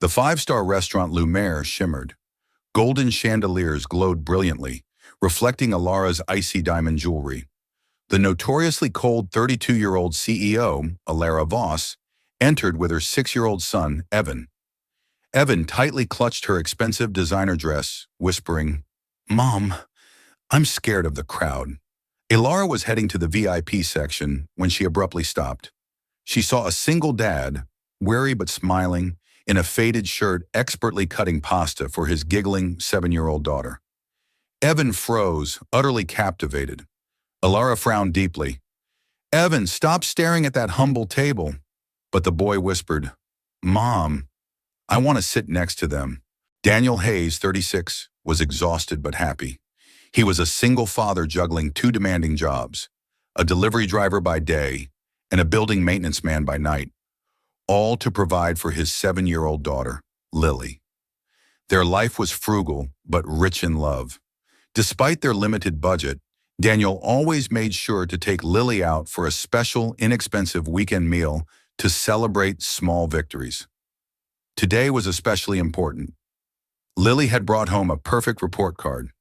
The five-star restaurant Lumiere shimmered. Golden chandeliers glowed brilliantly, reflecting Alara's icy diamond jewelry. The notoriously cold 32-year-old CEO, Alara Voss, entered with her 6-year-old son, Evan. Evan tightly clutched her expensive designer dress, whispering, "Mom, I'm scared of the crowd." Alara was heading to the VIP section when she abruptly stopped. She saw a single dad, wary but smiling, in a faded shirt expertly cutting pasta for his giggling 7-year-old daughter. Evan froze, utterly captivated. Alara frowned deeply. "Evan, stop staring at that humble table." But the boy whispered, "Mom, I want to sit next to them." Daniel Hayes, 36, was exhausted but happy. He was a single father juggling two demanding jobs, a delivery driver by day and a building maintenance man by night, all to provide for his 7-year-old daughter, Lily. Their life was frugal but rich in love. Despite their limited budget, Daniel always made sure to take Lily out for a special, inexpensive weekend meal to celebrate small victories. Today was especially important. Lily had brought home a perfect report card.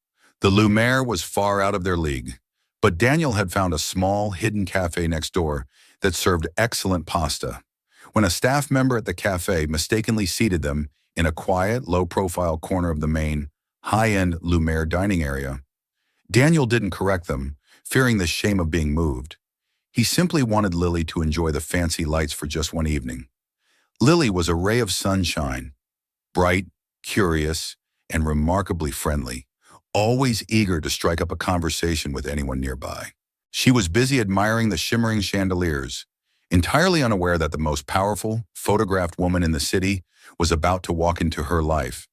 The Lumiere was far out of their league, but Daniel had found a small, hidden cafe next door that served excellent pasta. When a staff member at the cafe mistakenly seated them in a quiet, low-profile corner of the main, high-end Lumiere dining area, Daniel didn't correct them, fearing the shame of being moved. He simply wanted Lily to enjoy the fancy lights for just one evening. Lily was a ray of sunshine, bright, curious, and remarkably friendly, always eager to strike up a conversation with anyone nearby. She was busy admiring the shimmering chandeliers, entirely unaware that the most powerful, photographed woman in the city was about to walk into her life.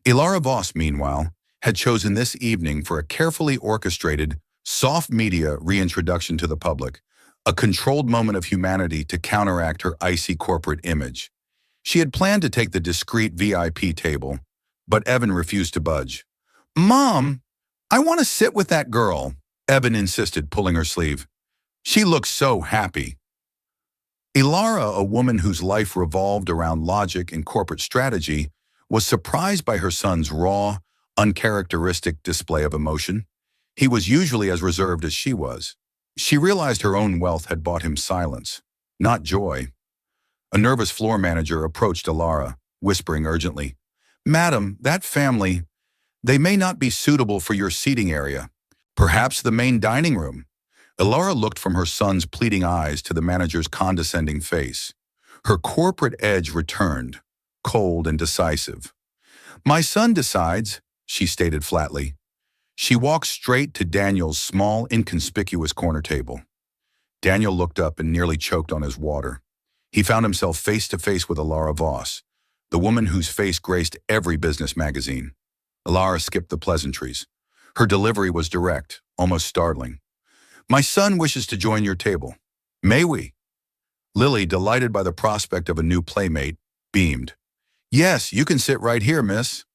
Alara Voss, meanwhile, had chosen this evening for a carefully orchestrated, soft media reintroduction to the public, a controlled moment of humanity to counteract her icy corporate image. She had planned to take the discreet VIP table, but Evan refused to budge. "Mom, I want to sit with that girl," Evan insisted, pulling her sleeve. "She looks so happy." Alara, a woman whose life revolved around logic and corporate strategy, was surprised by her son's raw, uncharacteristic display of emotion. He was usually as reserved as she was. She realized her own wealth had bought him silence, not joy. A nervous floor manager approached Alara, whispering urgently, "Madam, that family, they may not be suitable for your seating area. Perhaps the main dining room." Alara looked from her son's pleading eyes to the manager's condescending face. Her corporate edge returned, cold and decisive. "My son decides," she stated flatly. She walked straight to Daniel's small, inconspicuous corner table. Daniel looked up and nearly choked on his water. He found himself face to face with Alara Voss, the woman whose face graced every business magazine. Alara skipped the pleasantries. Her delivery was direct, almost startling. "My son wishes to join your table. May we?" Lily, delighted by the prospect of a new playmate, beamed. "Yes, you can sit right here, miss."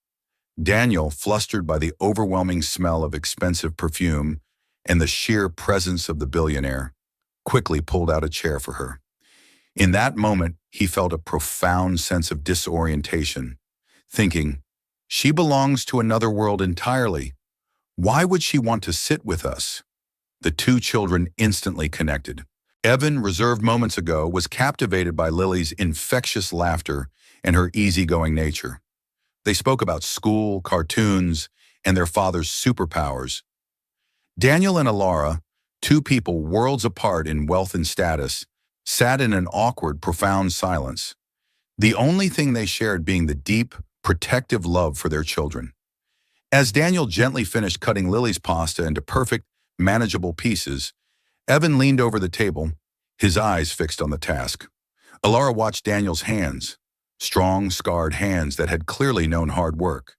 Daniel, flustered by the overwhelming smell of expensive perfume and the sheer presence of the billionaire, quickly pulled out a chair for her. In that moment, he felt a profound sense of disorientation, thinking, "She belongs to another world entirely. Why would she want to sit with us?" The two children instantly connected. Evan, reserved moments ago, was captivated by Lily's infectious laughter and her easygoing nature. They spoke about school, cartoons, and their father's superpowers. Daniel and Alara, two people worlds apart in wealth and status, sat in an awkward, profound silence, the only thing they shared being the deep, protective love for their children. As Daniel gently finished cutting Lily's pasta into perfect, manageable pieces, Evan leaned over the table, his eyes fixed on the task. Alara watched Daniel's hands, strong, scarred hands that had clearly known hard work.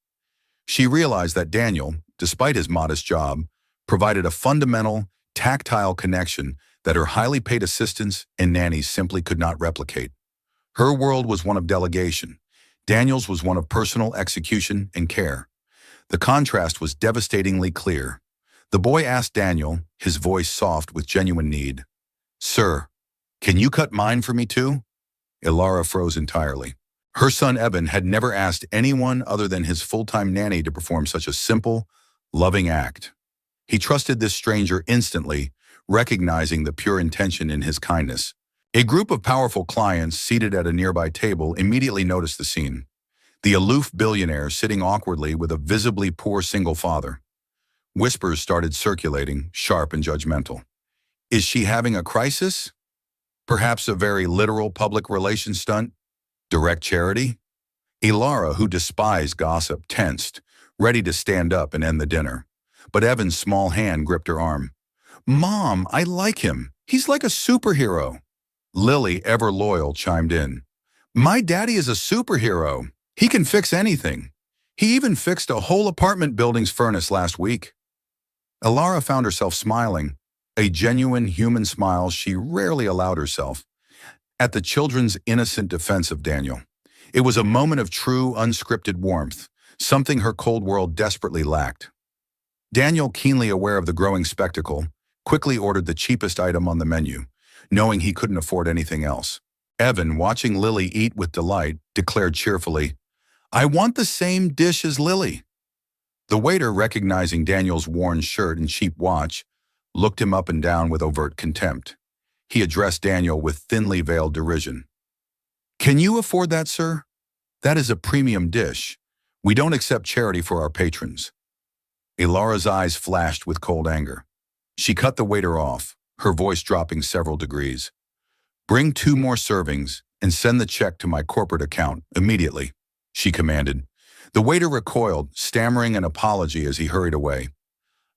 She realized that Daniel, despite his modest job, provided a fundamental, tactile connection that her highly paid assistants and nannies simply could not replicate. Her world was one of delegation. Daniel's was one of personal execution and care. The contrast was devastatingly clear. The boy asked Daniel, his voice soft with genuine need, "Sir, can you cut mine for me too?" Alara froze entirely. Her son Evan had never asked anyone other than his full-time nanny to perform such a simple, loving act. He trusted this stranger instantly, recognizing the pure intention in his kindness. A group of powerful clients seated at a nearby table immediately noticed the scene. The aloof billionaire sitting awkwardly with a visibly poor single father. Whispers started circulating, sharp and judgmental. Is she having a crisis? Perhaps a very literal public relations stunt? Direct charity? Ilara, who despised gossip, tensed, ready to stand up and end the dinner. But Evan's small hand gripped her arm. Mom, I like him. He's like a superhero. Lily, ever loyal, chimed in. My daddy is a superhero. He can fix anything. He even fixed a whole apartment building's furnace last week. Ilara found herself smiling, a genuine human smile she rarely allowed herself, at the children's innocent defense of Daniel. It was a moment of true, unscripted warmth, something her cold world desperately lacked. Daniel, keenly aware of the growing spectacle, quickly ordered the cheapest item on the menu, knowing he couldn't afford anything else. Evan, watching Lily eat with delight, declared cheerfully, I want the same dish as Lily. The waiter, recognizing Daniel's worn shirt and cheap watch, looked him up and down with overt contempt. He addressed Daniel with thinly veiled derision. Can you afford that, sir? That is a premium dish. We don't accept charity for our patrons. Ilara's eyes flashed with cold anger. She cut the waiter off, her voice dropping several degrees. Bring 2 more servings and send the check to my corporate account immediately, she commanded. The waiter recoiled, stammering an apology as he hurried away.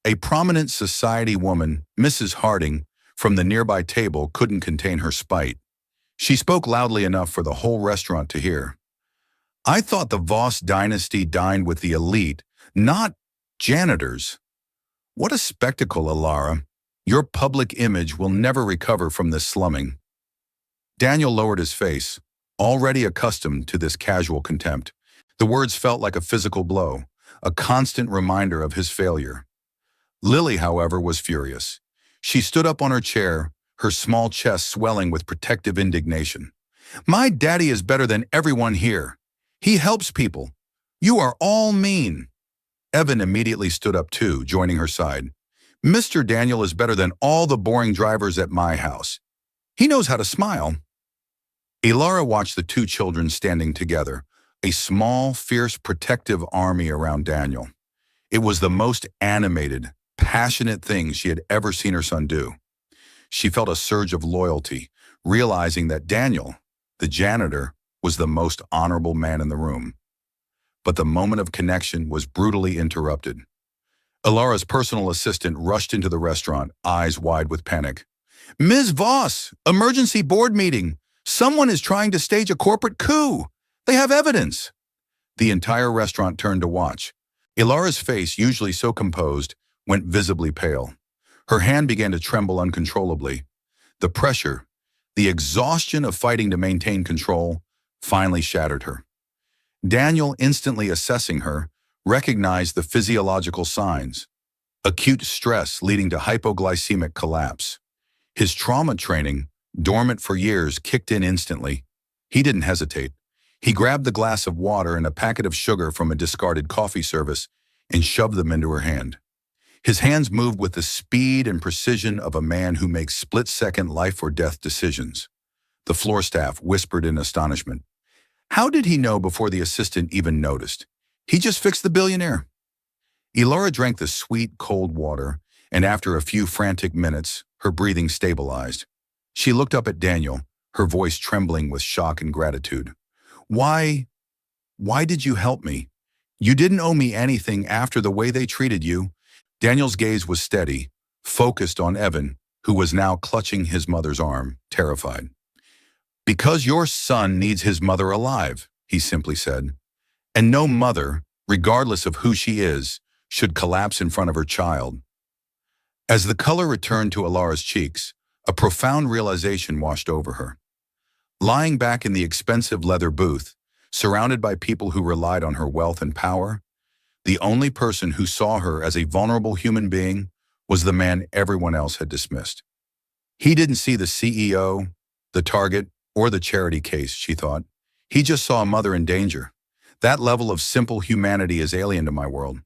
A prominent society woman, Mrs. Harding, from the nearby table couldn't contain her spite. She spoke loudly enough for the whole restaurant to hear. I thought the Voss dynasty dined with the elite, not janitors. What a spectacle, Ilara. Your public image will never recover from this slumming. Daniel lowered his face, already accustomed to this casual contempt. The words felt like a physical blow, a constant reminder of his failure. Lily, however, was furious. She stood up on her chair, her small chest swelling with protective indignation. My daddy is better than everyone here. He helps people. You are all mean. Evan immediately stood up too, joining her side. Mr. Daniel is better than all the boring drivers at my house. He knows how to smile. Ilara watched the 2 children standing together, a small, fierce, protective army around Daniel. It was the most animated, passionate thing she had ever seen her son do. She felt a surge of loyalty, realizing that Daniel, the janitor, was the most honorable man in the room. But the moment of connection was brutally interrupted. Ilara's personal assistant rushed into the restaurant, eyes wide with panic. Ms. Voss, emergency board meeting. Someone is trying to stage a corporate coup. They have evidence. The entire restaurant turned to watch. Ilara's face, usually so composed, went visibly pale. Her hand began to tremble uncontrollably. The pressure, the exhaustion of fighting to maintain control, finally shattered her. Daniel, instantly assessing her, recognized the physiological signs. Acute stress leading to hypoglycemic collapse. His trauma training, dormant for years, kicked in instantly. He didn't hesitate. He grabbed the glass of water and a packet of sugar from a discarded coffee service and shoved them into her hand. His hands moved with the speed and precision of a man who makes split-second life-or-death decisions. The floor staff whispered in astonishment. How did he know before the assistant even noticed? He just fixed the billionaire. Ilara drank the sweet, cold water, and after a few frantic minutes, her breathing stabilized. She looked up at Daniel, her voice trembling with shock and gratitude. Why did you help me? You didn't owe me anything after the way they treated you. Daniel's gaze was steady, focused on Evan, who was now clutching his mother's arm, terrified. Because your son needs his mother alive, he simply said. And no mother, regardless of who she is, should collapse in front of her child. As the color returned to Ilara's cheeks, a profound realization washed over her. Lying back in the expensive leather booth, surrounded by people who relied on her wealth and power, the only person who saw her as a vulnerable human being was the man everyone else had dismissed. He didn't see the CEO, the target, or the charity case, she thought. He just saw a mother in danger. That level of simple humanity is alien to my world.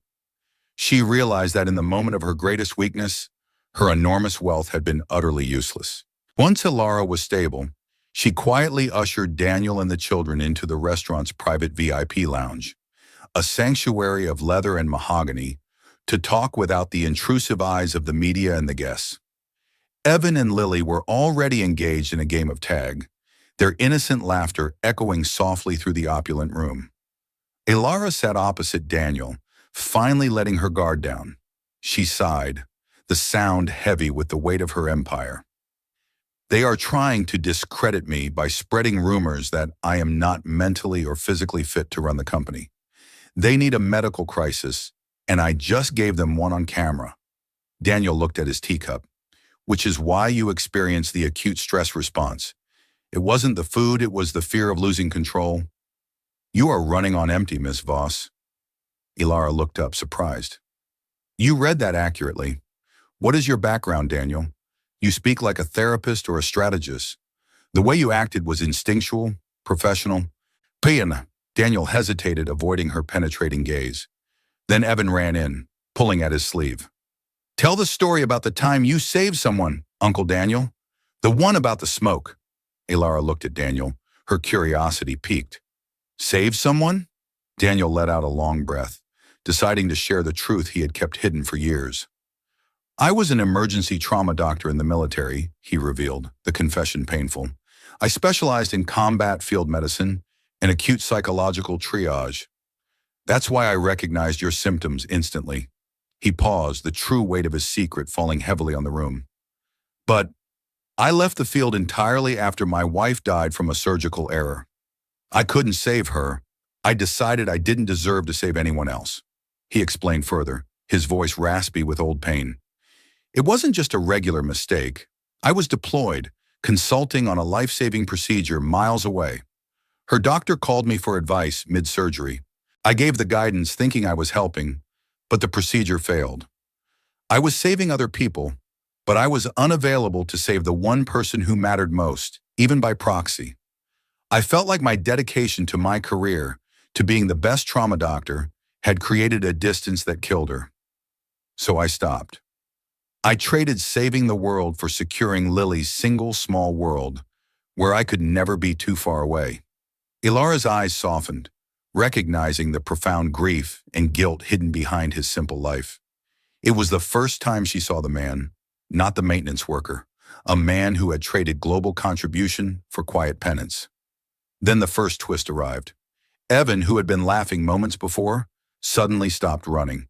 She realized that in the moment of her greatest weakness, her enormous wealth had been utterly useless. Once Ilara was stable, she quietly ushered Daniel and the children into the restaurant's private VIP lounge, a sanctuary of leather and mahogany, to talk without the intrusive eyes of the media and the guests. Evan and Lily were already engaged in a game of tag, their innocent laughter echoing softly through the opulent room. Ilara sat opposite Daniel, finally letting her guard down. She sighed, the sound heavy with the weight of her empire. They are trying to discredit me by spreading rumors that I am not mentally or physically fit to run the company. They need a medical crisis, and I just gave them one on camera. Daniel looked at his teacup. Which is why you experienced the acute stress response. It wasn't the food, it was the fear of losing control. You are running on empty, Miss Voss. Ilara looked up, surprised. You read that accurately. What is your background, Daniel? You speak like a therapist or a strategist. The way you acted was instinctual, professional. Pian. Daniel hesitated, avoiding her penetrating gaze. Then Evan ran in, pulling at his sleeve. Tell the story about the time you saved someone, Uncle Daniel. The one about the smoke. Ilara looked at Daniel, her curiosity piqued. Save someone? Daniel let out a long breath, deciding to share the truth he had kept hidden for years. I was an emergency trauma doctor in the military, he revealed, the confession painful. I specialized in combat field medicine and acute psychological triage. That's why I recognized your symptoms instantly. He paused, the true weight of his secret falling heavily on the room. But I left the field entirely after my wife died from a surgical error. I couldn't save her. I decided I didn't deserve to save anyone else. He explained further, his voice raspy with old pain. It wasn't just a regular mistake. I was deployed, consulting on a life-saving procedure miles away. Her doctor called me for advice mid-surgery. I gave the guidance thinking I was helping, but the procedure failed. I was saving other people, but I was unavailable to save the one person who mattered most, even by proxy. I felt like my dedication to my career, to being the best trauma doctor, had created a distance that killed her. So I stopped. I traded saving the world for securing Lily's single small world, where I could never be too far away. Ilara's eyes softened, recognizing the profound grief and guilt hidden behind his simple life. It was the first time she saw the man, not the maintenance worker, a man who had traded global contribution for quiet penance. Then the first twist arrived. Evan, who had been laughing moments before, suddenly stopped running.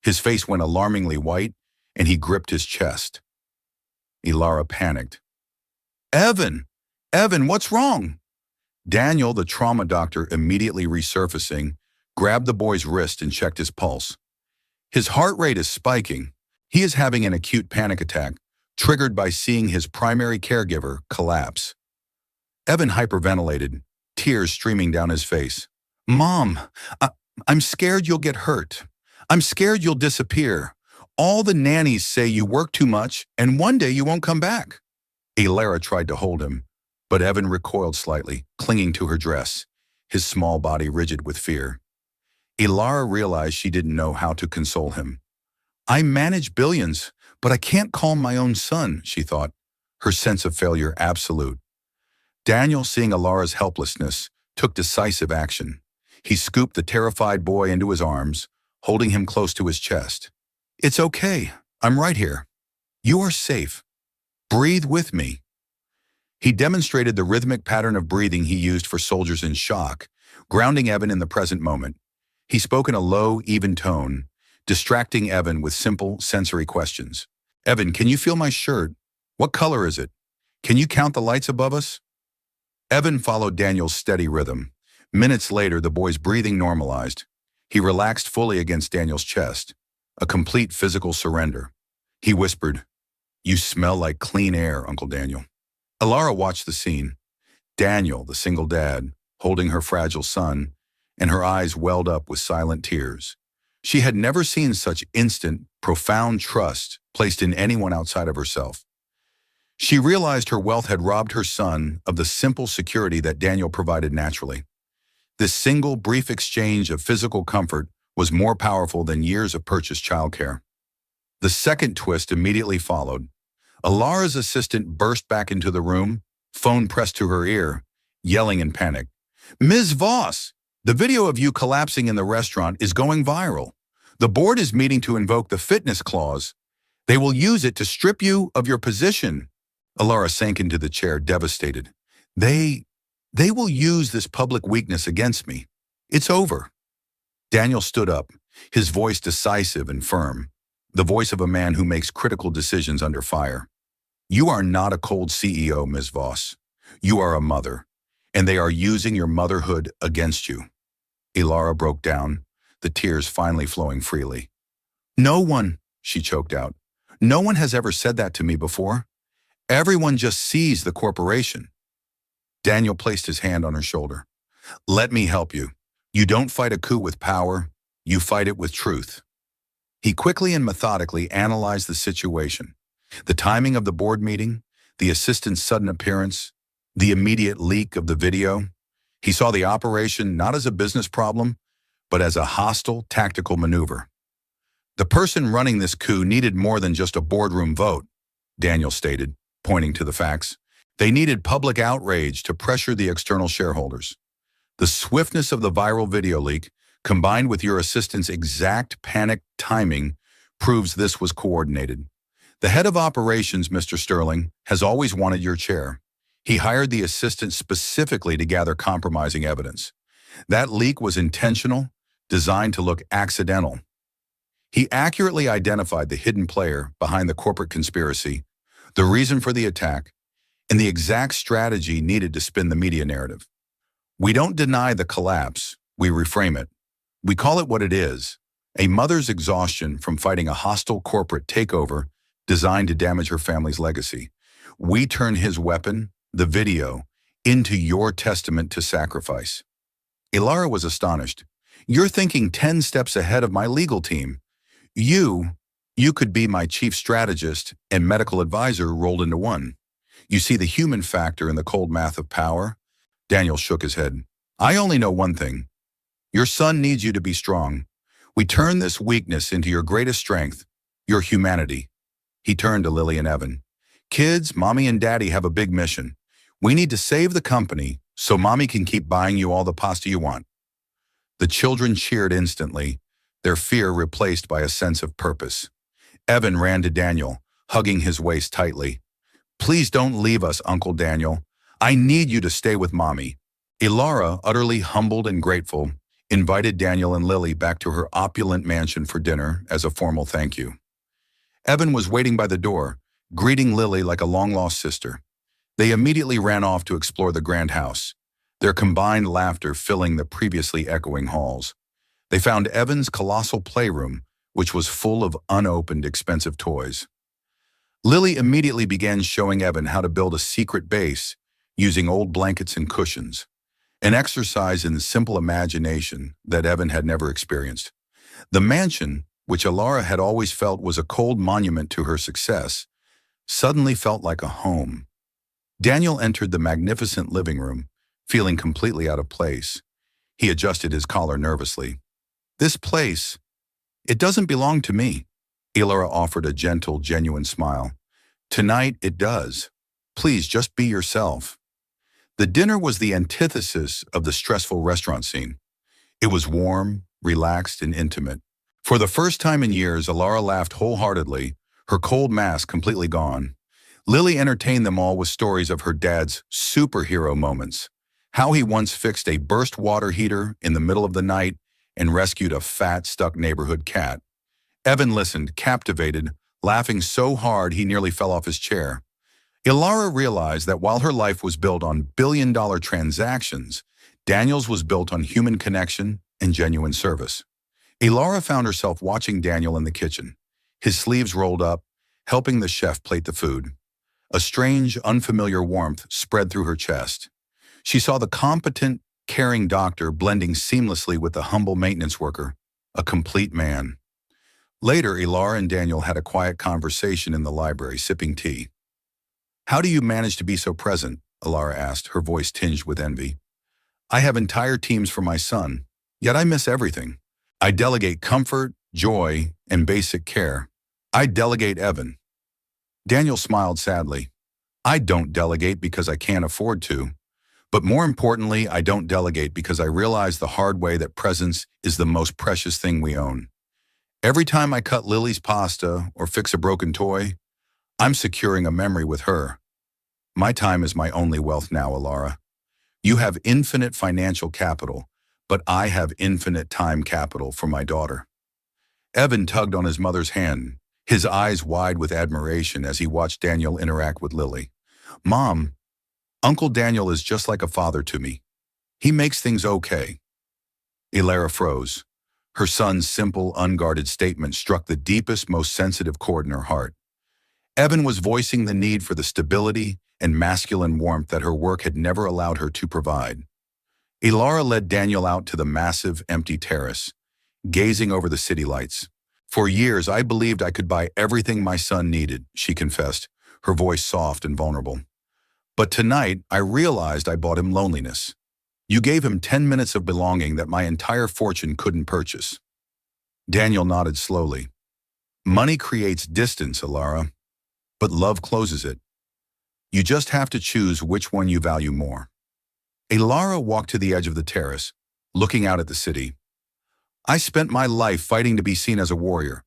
His face went alarmingly white, and he gripped his chest. Ilara panicked. Evan! Evan, what's wrong? Daniel, the trauma doctor, immediately resurfacing, grabbed the boy's wrist and checked his pulse. His heart rate is spiking. He is having an acute panic attack, triggered by seeing his primary caregiver collapse. Evan hyperventilated, tears streaming down his face. Mom, I'm scared you'll get hurt. I'm scared you'll disappear. All the nannies say you work too much and one day you won't come back. Ilara tried to hold him, but Evan recoiled slightly, clinging to her dress, his small body rigid with fear. Ilara realized she didn't know how to console him. I manage billions, but I can't calm my own son, she thought, her sense of failure absolute. Daniel, seeing Ilara's helplessness, took decisive action. He scooped the terrified boy into his arms, holding him close to his chest. It's okay. I'm right here. You are safe. Breathe with me. He demonstrated the rhythmic pattern of breathing he used for soldiers in shock, grounding Evan in the present moment. He spoke in a low, even tone, distracting Evan with simple, sensory questions. Evan, can you feel my shirt? What color is it? Can you count the lights above us? Evan followed Daniel's steady rhythm. Minutes later, the boy's breathing normalized. He relaxed fully against Daniel's chest, a complete physical surrender. He whispered, You smell like clean air, Uncle Daniel. Ilara watched the scene. Daniel, the single dad, holding her fragile son, and her eyes welled up with silent tears. She had never seen such instant, profound trust placed in anyone outside of herself. She realized her wealth had robbed her son of the simple security that Daniel provided naturally. This single, brief exchange of physical comfort was more powerful than years of purchased childcare. The second twist immediately followed. Alara's assistant burst back into the room, phone pressed to her ear, yelling in panic. "Ms. Voss, the video of you collapsing in the restaurant is going viral. The board is meeting to invoke the fitness clause. They will use it to strip you of your position." Alara sank into the chair, devastated. They will use this public weakness against me. It's over." Daniel stood up, his voice decisive and firm, the voice of a man who makes critical decisions under fire. "You are not a cold CEO, Ms. Voss. You are a mother, and they are using your motherhood against you." Alara broke down, the tears finally flowing freely. "No one," she choked out, "no one has ever said that to me before. Everyone just sees the corporation." Daniel placed his hand on her shoulder. "Let me help you. You don't fight a coup with power, you fight it with truth." He quickly and methodically analyzed the situation. The timing of the board meeting, the assistant's sudden appearance, the immediate leak of the video. He saw the operation not as a business problem, but as a hostile, tactical maneuver. "The person running this coup needed more than just a boardroom vote," Daniel stated, pointing to the facts. "They needed public outrage to pressure the external shareholders. The swiftness of the viral video leak, combined with your assistant's exact panic timing, proves this was coordinated. The head of operations, Mr. Sterling, has always wanted your chair. He hired the assistant specifically to gather compromising evidence. That leak was intentional, designed to look accidental. He accurately identified the hidden player behind the corporate conspiracy, the reason for the attack, and the exact strategy needed to spin the media narrative. We don't deny the collapse, we reframe it. We call it what it is, a mother's exhaustion from fighting a hostile corporate takeover designed to damage her family's legacy. We turn his weapon, the video, into your testament to sacrifice." Alara was astonished. "You're thinking 10 steps ahead of my legal team. You could be my chief strategist and medical advisor rolled into one. You see the human factor in the cold math of power?" Daniel shook his head. "I only know one thing. Your son needs you to be strong. We turn this weakness into your greatest strength, your humanity." He turned to Lily and Evan. "Kids, Mommy and Daddy have a big mission. We need to save the company so Mommy can keep buying you all the pasta you want." The children cheered instantly, their fear replaced by a sense of purpose. Evan ran to Daniel, hugging his waist tightly. "Please don't leave us, Uncle Daniel. I need you to stay with Mommy." Alara, utterly humbled and grateful, invited Daniel and Lily back to her opulent mansion for dinner as a formal thank you. Evan was waiting by the door, greeting Lily like a long-lost sister. They immediately ran off to explore the grand house, their combined laughter filling the previously echoing halls. They found Evan's colossal playroom, which was full of unopened, expensive toys. Lily immediately began showing Evan how to build a secret base using old blankets and cushions, an exercise in the simple imagination that Evan had never experienced. The mansion, which Alara had always felt was a cold monument to her success, suddenly felt like a home. Daniel entered the magnificent living room, feeling completely out of place. He adjusted his collar nervously. "This place, it doesn't belong to me." Alara offered a gentle, genuine smile. "Tonight it does. Please just be yourself." The dinner was the antithesis of the stressful restaurant scene. It was warm, relaxed, and intimate. For the first time in years, Alara laughed wholeheartedly, her cold mask completely gone. Lily entertained them all with stories of her dad's superhero moments, how he once fixed a burst water heater in the middle of the night and rescued a fat, stuck neighborhood cat. Evan listened, captivated, laughing so hard he nearly fell off his chair. Alara realized that while her life was built on billion-dollar transactions, Daniel's was built on human connection and genuine service. Alara found herself watching Daniel in the kitchen, his sleeves rolled up, helping the chef plate the food. A strange, unfamiliar warmth spread through her chest. She saw the competent, caring doctor blending seamlessly with the humble maintenance worker, a complete man. Later, Alara and Daniel had a quiet conversation in the library, sipping tea. "How do you manage to be so present?" Alara asked, her voice tinged with envy. I have entire teams for my son, yet I miss everything. I delegate comfort, joy, and basic care. I delegate Evan. Daniel smiled sadly. I don't delegate because I can't afford to. But more importantly, I don't delegate because I realize the hard way that presence is the most precious thing we own. Every time I cut Lily's pasta or fix a broken toy, I'm securing a memory with her. My time is my only wealth now, Alara. You have infinite financial capital, but I have infinite time capital for my daughter. Evan tugged on his mother's hand, his eyes wide with admiration as he watched Daniel interact with Lily. Mom, Uncle Daniel is just like a father to me. He makes things okay. Ilara froze. Her son's simple, unguarded statement struck the deepest, most sensitive chord in her heart. Evan was voicing the need for the stability and masculine warmth that her work had never allowed her to provide. Ilara led Daniel out to the massive, empty terrace, gazing over the city lights. For years, I believed I could buy everything my son needed, she confessed, her voice soft and vulnerable. But tonight, I realized I bought him loneliness. You gave him 10 minutes of belonging that my entire fortune couldn't purchase. Daniel nodded slowly. Money creates distance, Ilara, but love closes it. You just have to choose which one you value more. Ilara walked to the edge of the terrace, looking out at the city. I spent my life fighting to be seen as a warrior.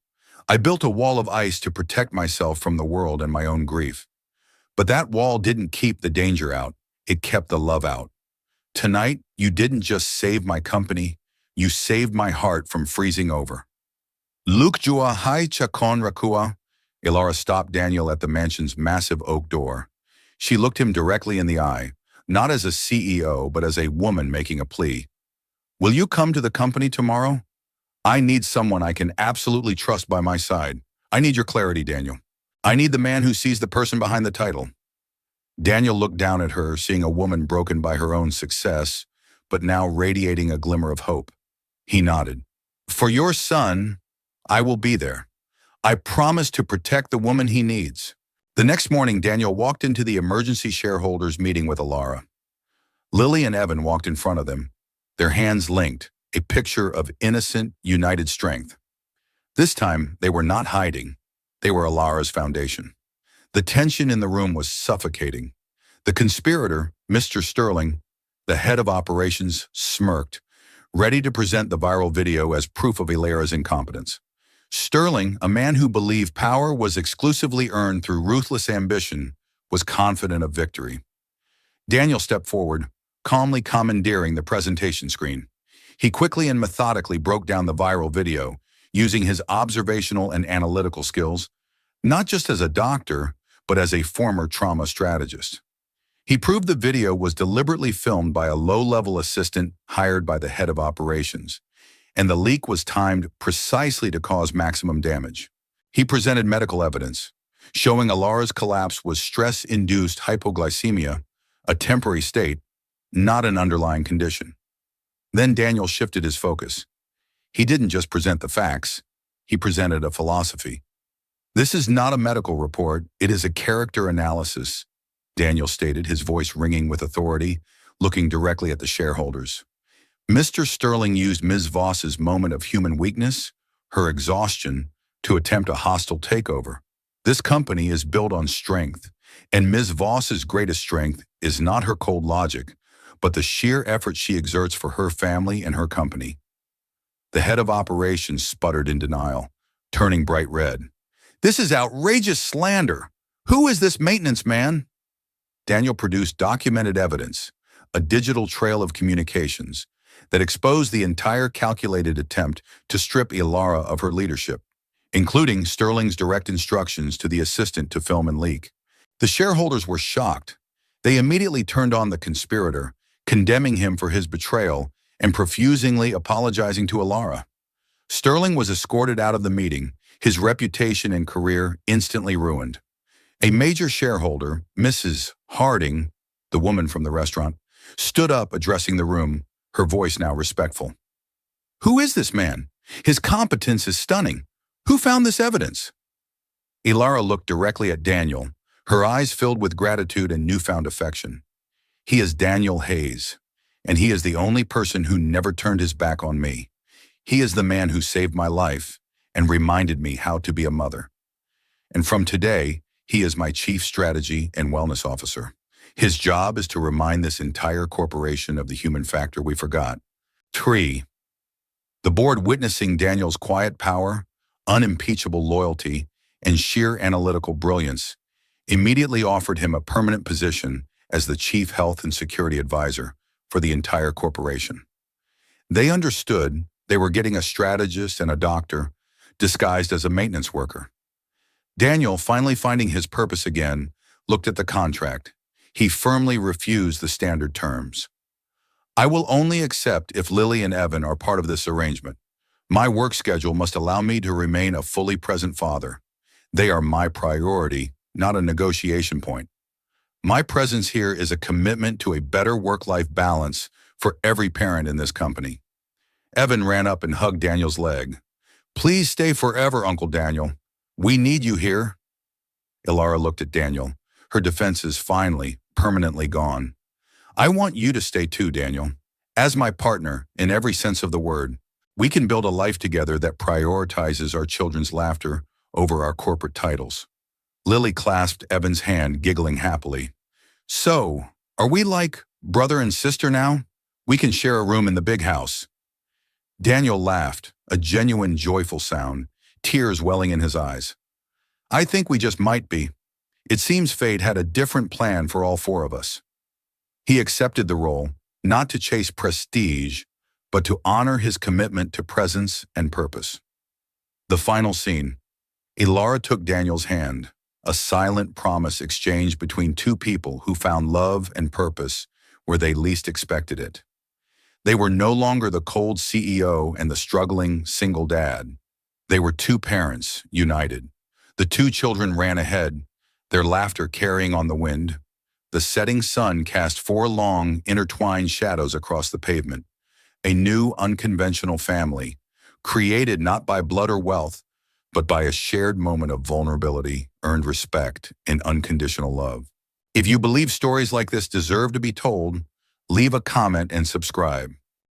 I built a wall of ice to protect myself from the world and my own grief. But that wall didn't keep the danger out, it kept the love out. Tonight, you didn't just save my company, you saved my heart from freezing over. Lukjua hai chakon rakua. Ilara stopped Daniel at the mansion's massive oak door. She looked him directly in the eye, not as a CEO, but as a woman making a plea. Will you come to the company tomorrow? I need someone I can absolutely trust by my side. I need your clarity, Daniel. I need the man who sees the person behind the title. Daniel looked down at her, seeing a woman broken by her own success, but now radiating a glimmer of hope. He nodded. For your son, I will be there. I promise to protect the woman he needs. The next morning, Daniel walked into the emergency shareholders meeting with Ilara. Lily and Evan walked in front of them, their hands linked, a picture of innocent, united strength. This time, they were not hiding. They were Ilara's foundation. The tension in the room was suffocating. The conspirator, Mr. Sterling, the head of operations, smirked, ready to present the viral video as proof of Ilara's incompetence. Sterling, a man who believed power was exclusively earned through ruthless ambition, was confident of victory. Daniel stepped forward, calmly commandeering the presentation screen. He quickly and methodically broke down the viral video, using his observational and analytical skills, not just as a doctor, but as a former trauma strategist. He proved the video was deliberately filmed by a low-level assistant hired by the head of operations, and the leak was timed precisely to cause maximum damage. He presented medical evidence, showing Ilara's collapse was stress-induced hypoglycemia, a temporary state, not an underlying condition. Then Daniel shifted his focus. He didn't just present the facts, he presented a philosophy. This is not a medical report, it is a character analysis, Daniel stated, his voice ringing with authority, looking directly at the shareholders. Mr. Sterling used Ms. Voss's moment of human weakness, her exhaustion, to attempt a hostile takeover. This company is built on strength, and Ms. Voss's greatest strength is not her cold logic, but the sheer effort she exerts for her family and her company. The head of operations sputtered in denial, turning bright red. This is outrageous slander. Who is this maintenance man? Daniel produced documented evidence, a digital trail of communications, that exposed the entire calculated attempt to strip Ilara of her leadership, including Sterling's direct instructions to the assistant to film and leak. The shareholders were shocked. They immediately turned on the conspirator, condemning him for his betrayal and profusely apologizing to Ilara. Sterling was escorted out of the meeting, his reputation and career instantly ruined. A major shareholder, Mrs. Harding, the woman from the restaurant, stood up addressing the room, her voice now respectful. Who is this man? His competence is stunning. Who found this evidence? Ilara looked directly at Daniel, her eyes filled with gratitude and newfound affection. He is Daniel Hayes, and he is the only person who never turned his back on me. He is the man who saved my life and reminded me how to be a mother. And from today, he is my chief strategy and wellness officer. His job is to remind this entire corporation of the human factor we forgot. 3. The board, witnessing Daniel's quiet power, unimpeachable loyalty, and sheer analytical brilliance, immediately offered him a permanent position as the chief health and security advisor for the entire corporation. They understood they were getting a strategist and a doctor disguised as a maintenance worker. Daniel, finally finding his purpose again, looked at the contract. He firmly refused the standard terms. I will only accept if Lily and Evan are part of this arrangement. My work schedule must allow me to remain a fully present father. They are my priority, not a negotiation point. My presence here is a commitment to a better work-life balance for every parent in this company. Evan ran up and hugged Daniel's leg. Please stay forever, Uncle Daniel. We need you here. Ilara looked at Daniel, her defenses finally, permanently gone. I want you to stay too, Daniel. As my partner, in every sense of the word, we can build a life together that prioritizes our children's laughter over our corporate titles. Lily clasped Evan's hand, giggling happily. So, are we like brother and sister now? We can share a room in the big house. Daniel laughed, a genuine joyful sound, tears welling in his eyes. I think we just might be. It seems fate had a different plan for all four of us. He accepted the role, not to chase prestige, but to honor his commitment to presence and purpose. The final scene. Ilara took Daniel's hand, a silent promise exchanged between two people who found love and purpose where they least expected it. They were no longer the cold CEO and the struggling single dad. They were two parents, united. The two children ran ahead, their laughter carrying on the wind. The setting sun cast four long, intertwined shadows across the pavement. A new, unconventional family, created not by blood or wealth, but by a shared moment of vulnerability, earned respect, and unconditional love. If you believe stories like this deserve to be told, leave a comment and subscribe.